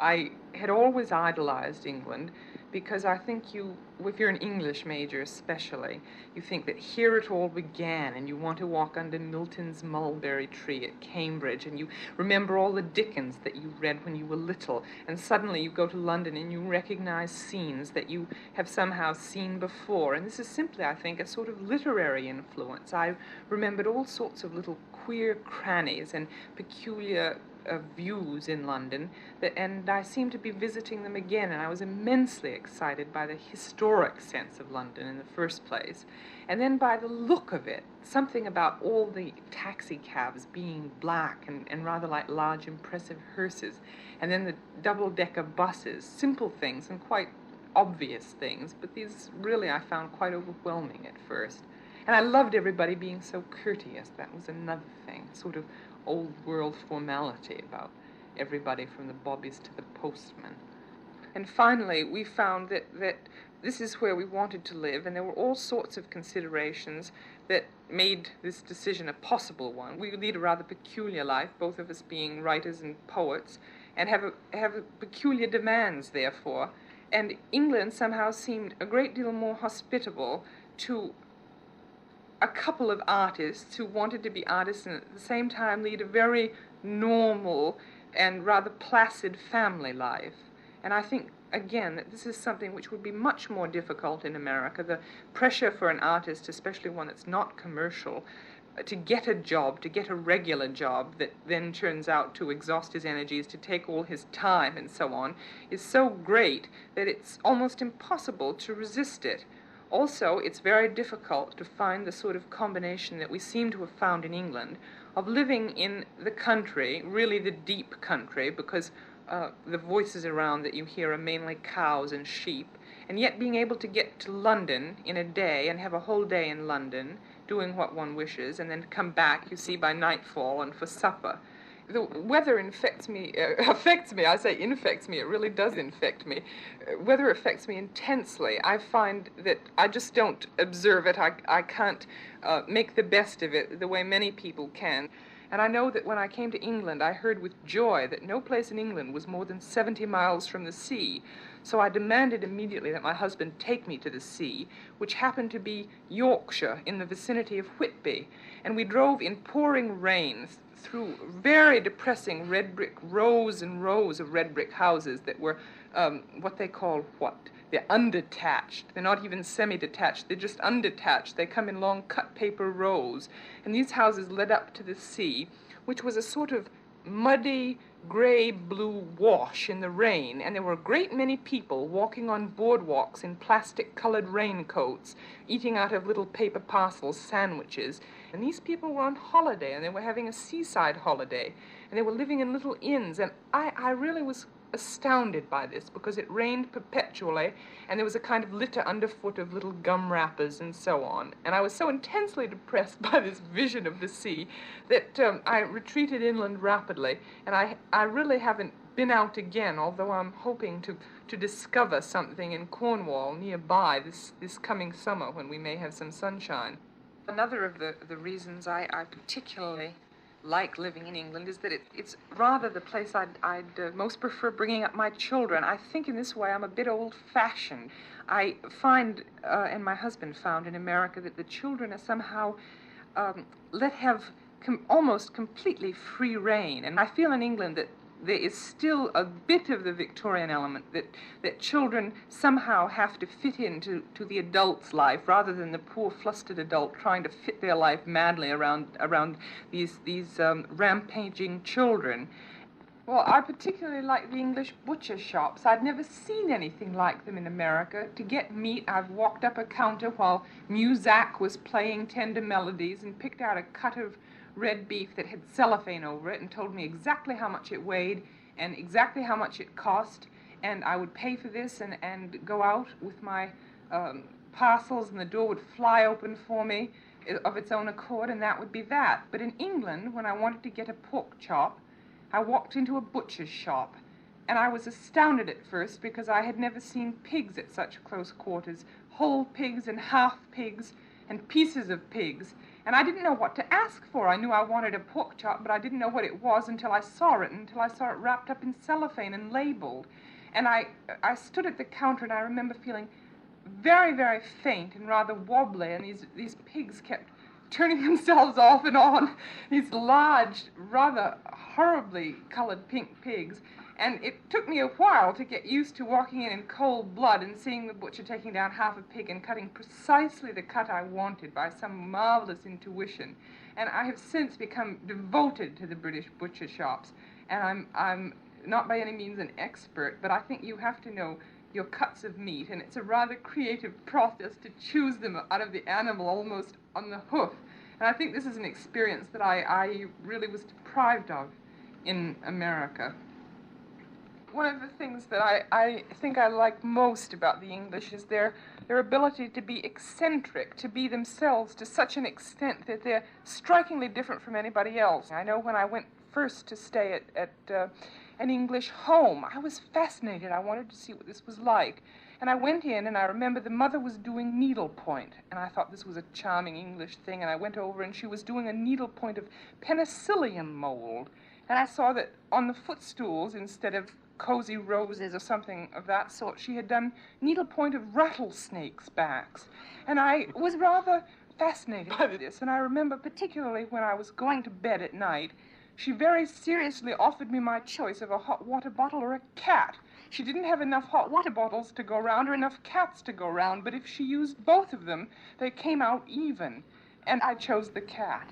I had always idolized England because I think if you're an English major especially, you think that here it all began and you want to walk under Milton's mulberry tree at Cambridge and you remember all the Dickens that you read when you were little, and suddenly you go to London and you recognize scenes that you have somehow seen before. And this is simply, I think, a sort of literary influence. I remembered all sorts of little queer crannies and peculiar views in London, and I seemed to be visiting them again, and I was immensely excited by the historic sense of London in the first place, and then by the look of it, something about all the taxi cabs being black and rather like large impressive hearses, and then the double-decker buses, simple things and quite obvious things, but these really I found quite overwhelming at first. And I loved everybody being so courteous. That was another thing, sort of old world formality about everybody from the bobbies to the postman. And finally, we found that this is where we wanted to live, and there were all sorts of considerations that made this decision a possible one. We lead a rather peculiar life, both of us being writers and poets, and have peculiar demands, therefore. And England somehow seemed a great deal more hospitable to a couple of artists who wanted to be artists and at the same time lead a very normal and rather placid family life. And I think, again, that this is something which would be much more difficult in America. The pressure for an artist, especially one that's not commercial, to get a job, to get a regular job that then turns out to exhaust his energies, to take all his time and so on, is so great that it's almost impossible to resist it. Also, it's very difficult to find the sort of combination that we seem to have found in England of living in the country, really the deep country, because the voices around that you hear are mainly cows and sheep, and yet being able to get to London in a day and have a whole day in London doing what one wishes, and then come back, you see, by nightfall and for supper. The weather affects me, I say infects me, it really does infect me. Weather affects me intensely. I find that I just don't observe it. I can't make the best of it the way many people can. And I know that when I came to England, I heard with joy that no place in England was more than 70 miles from the sea. So I demanded immediately that my husband take me to the sea, which happened to be Yorkshire, in the vicinity of Whitby. And we drove in pouring rain through very depressing red brick, rows and rows of red brick houses that were what they call They're undetached. They're not even semi-detached. They're just undetached. They come in long cut paper rows. And these houses led up to the sea, which was a sort of muddy, gray-blue wash in the rain. And there were a great many people walking on boardwalks in plastic-colored raincoats, eating out of little paper parcels, sandwiches. And these people were on holiday, and they were having a seaside holiday. And they were living in little inns. And I really was astounded by this, because it rained perpetually, and there was a kind of litter underfoot of little gum wrappers and so on. And I was so intensely depressed by this vision of the sea that I retreated inland rapidly, and I really haven't been out again, although I'm hoping to discover something in Cornwall nearby this coming summer when we may have some sunshine. Another of the reasons I particularly like living in England is that it's rather the place I'd most prefer bringing up my children. I think in this way I'm a bit old-fashioned. I find, and my husband found in America, that the children are somehow almost completely free rein. And I feel in England that there is still a bit of the Victorian element that children somehow have to fit into the adult's life, rather than the poor flustered adult trying to fit their life madly around these rampaging children. Well, I particularly like the English butcher shops. I'd never seen anything like them in America. To get meat, I've walked up a counter while Muzak was playing tender melodies and picked out a cut of red beef that had cellophane over it and told me exactly how much it weighed and exactly how much it cost, and I would pay for this and go out with my parcels, and the door would fly open for me of its own accord, and that would be that. But in England, when I wanted to get a pork chop, I walked into a butcher's shop, and I was astounded at first because I had never seen pigs at such close quarters, whole pigs and half pigs, and pieces of pigs. And I didn't know what to ask for. I knew I wanted a pork chop, but I didn't know what it was until I saw it wrapped up in cellophane and labeled. And I stood at the counter, and I remember feeling very, very faint and rather wobbly, and these pigs kept turning themselves off and on, these large, rather horribly colored pink pigs. And it took me a while to get used to walking in cold blood and seeing the butcher taking down half a pig and cutting precisely the cut I wanted by some marvelous intuition. And I have since become devoted to the British butcher shops. And I'm not by any means an expert, but I think you have to know your cuts of meat, and it's a rather creative process to choose them out of the animal almost on the hoof. And I think this is an experience that I really was deprived of in America. One of the things that I think I like most about the English is their ability to be eccentric, to be themselves to such an extent that they're strikingly different from anybody else. I know when I went first to stay at an English home, I was fascinated. I wanted to see what this was like. And I went in, and I remember the mother was doing needlepoint, and I thought this was a charming English thing, and I went over, and she was doing a needlepoint of penicillium mold. And I saw that on the footstools, instead of cozy roses or something of that sort, she had done needlepoint of rattlesnakes' backs. And I was rather fascinated by this, and I remember particularly when I was going to bed at night, she very seriously offered me my choice of a hot water bottle or a cat. She didn't have enough hot water bottles to go round or enough cats to go round, but if she used both of them, they came out even. And I chose the cat.